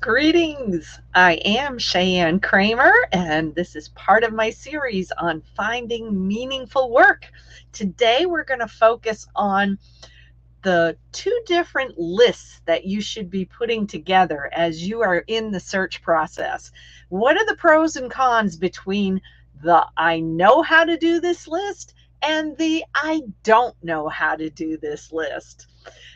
Greetings. I am Sheyenne Kreamer, and this is part of my series on finding meaningful work. Today, we're going to focus on the two different lists that you should be putting together as you are in the search process. What are the pros and cons between the I know how to do this list and the I don't know how to do this list?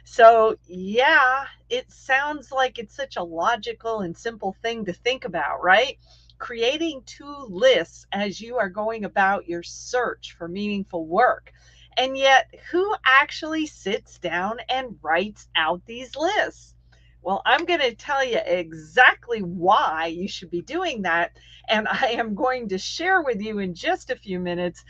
So, yeah, it sounds like it's such a logical and simple thing to think about, right? Creating two lists as you are going about your search for meaningful work. And yet, who actually sits down and writes out these lists? Well, I'm going to tell you exactly why you should be doing that. And I am going to share with you in just a few minutes.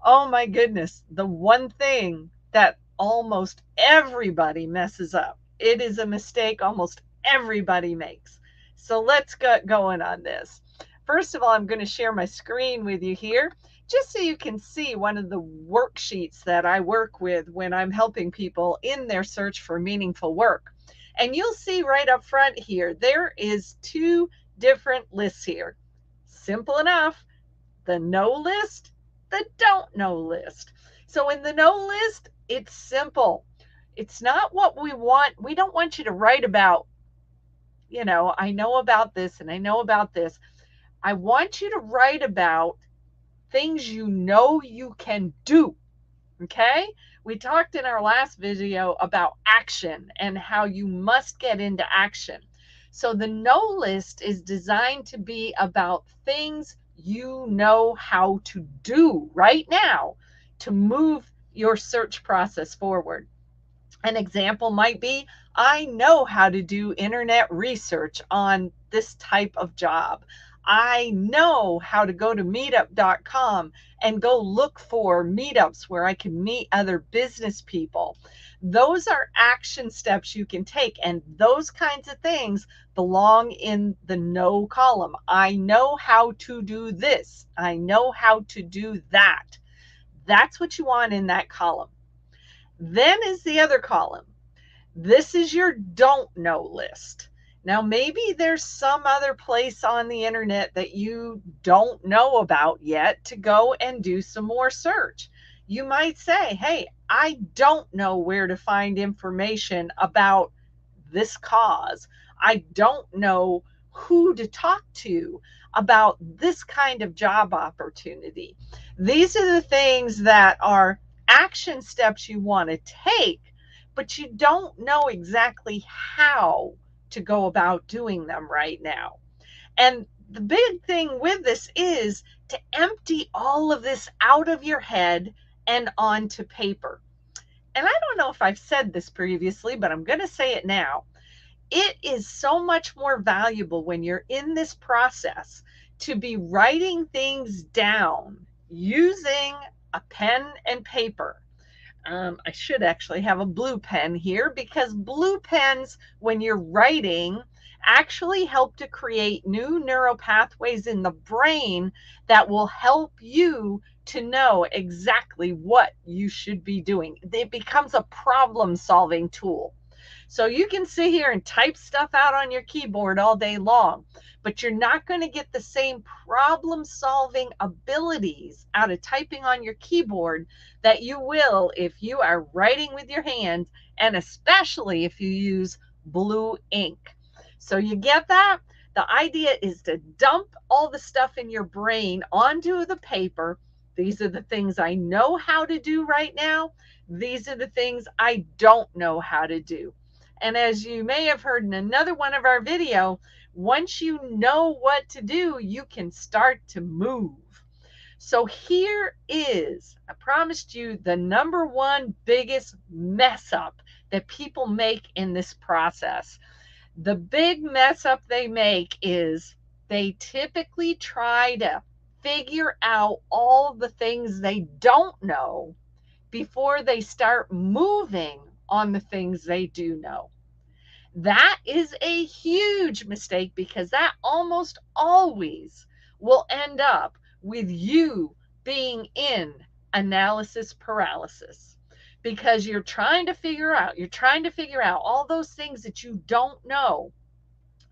Oh my goodness, the one thing that almost everybody messes up. It is a mistake almost everybody makes. So let's get going on this. First of all, I'm going to share my screen with you here just so you can see one of the worksheets that I work with when I'm helping people in their search for meaningful work. And you'll see right up front here, there is two different lists here. Simple enough. The know list, the don't know list. So in the know list, it's simple. It's not what we want. We don't want you to write about, I know about this and I know about this. I want you to write about things you know you can do. Okay? We talked in our last video about action and how you must get into action. So the know list is designed to be about things you know how to do right now to move your search process forward. An example might be, I know how to do internet research on this type of job. I know how to go to meetup.com and go look for meetups where I can meet other business people. Those are action steps you can take, and those kinds of things belong in the know column. I know how to do this. I know how to do that. That's what you want in that column. Then is the other column. This is your don't know list. Now, maybe there's some other place on the internet that you don't know about yet to go and do some more search. You might say, hey, I don't know where to find information about this cause. I don't know who to talk to about this kind of job opportunity. These are the things that are action steps you want to take, but you don't know exactly how to go about doing them right now. And the big thing with this is to empty all of this out of your head and onto paper. And I don't know if I've said this previously, but I'm going to say it now. It is so much more valuable when you're in this process to be writing things down using a pen and paper. I should actually have a blue pen here, because blue pens, when you're writing, actually help to create new neural pathways in the brain that will help you to know exactly what you should be doing. It becomes a problem-solving tool. So you can sit here and type stuff out on your keyboard all day long, but you're not going to get the same problem-solving abilities out of typing on your keyboard that you will if you are writing with your hand, and especially if you use blue ink. So you get that? The idea is to dump all the stuff in your brain onto the paper. These are the things I know how to do right now. These are the things I don't know how to do. And as you may have heard in another one of our video, once you know what to do, you can start to move. So here is, I promised you, the number one biggest mess up that people make in this process. The big mess up they make is they typically try to figure out all the things they don't know before they start moving on the things they do know. That is a huge mistake, because that almost always will end up with you being in analysis paralysis, because you're trying to figure out all those things that you don't know.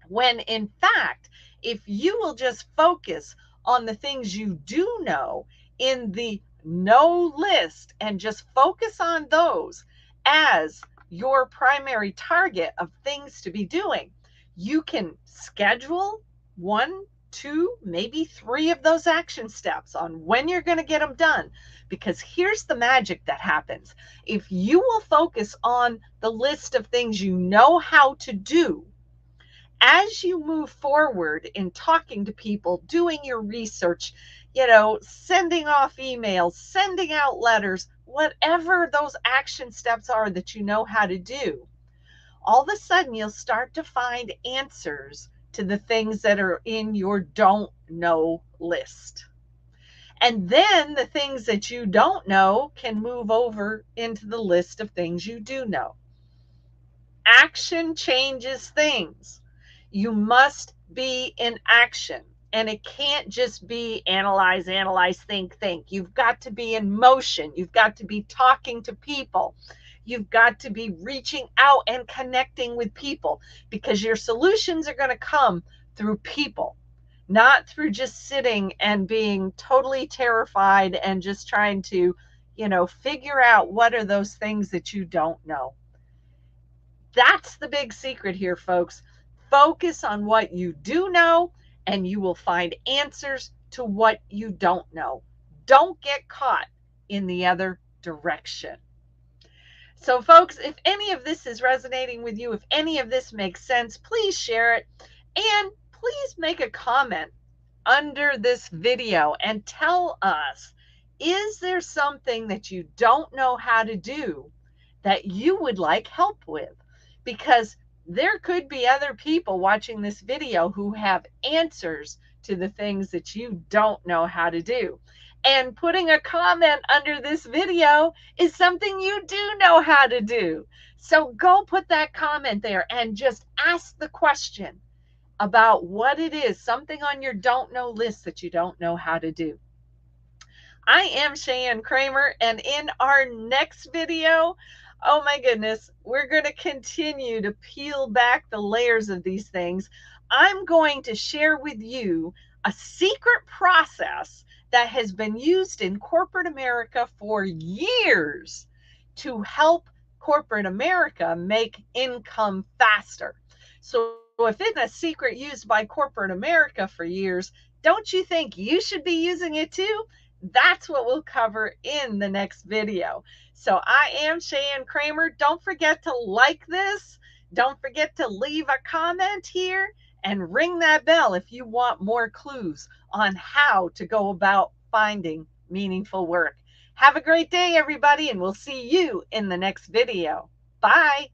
When in fact, if you will just focus on the things you do know in the know list and just focus on those as your primary target of things to be doing, you can schedule one, two, maybe three of those action steps on when you're going to get them done. Because here's the magic that happens. If you will focus on the list of things you know how to do, as you move forward in talking to people, doing your research, sending off emails, sending out letters, whatever those action steps are that you know how to do, all of a sudden you'll start to find answers to the things that are in your don't know list. And then the things that you don't know can move over into the list of things you do know. Action changes things. You must be in action. And it can't just be analyze, think. You've got to be in motion. You've got to be talking to people. You've got to be reaching out and connecting with people, because your solutions are going to come through people, not through just sitting and being totally terrified and just trying to, figure out what are those things that you don't know. That's the big secret here, folks. Focus on what you do know, and you will find answers to what you don't know. Don't get caught in the other direction. So, folks, if any of this is resonating with you, if any of this makes sense, please share it. And please make a comment under this video and tell us, is there something that you don't know how to do that you would like help with? Because there could be other people watching this video who have answers to the things that you don't know how to do. And putting a comment under this video is something you do know how to do. So go put that comment there and just ask the question about what it is, something on your don't know list that you don't know how to do. I am Sheyenne Kreamer, and in our next video, oh my goodness, we're going to continue to peel back the layers of these things. I'm going to share with you a secret process that has been used in corporate America for years to help corporate America make income faster. So if it's a secret used by corporate America for years, don't you think you should be using it too? That's what we'll cover in the next video. So I am Sheyenne Kreamer. Don't forget to like this. Don't forget to leave a comment here and ring that bell if you want more clues on how to go about finding meaningful work. Have a great day, everybody, and we'll see you in the next video. Bye.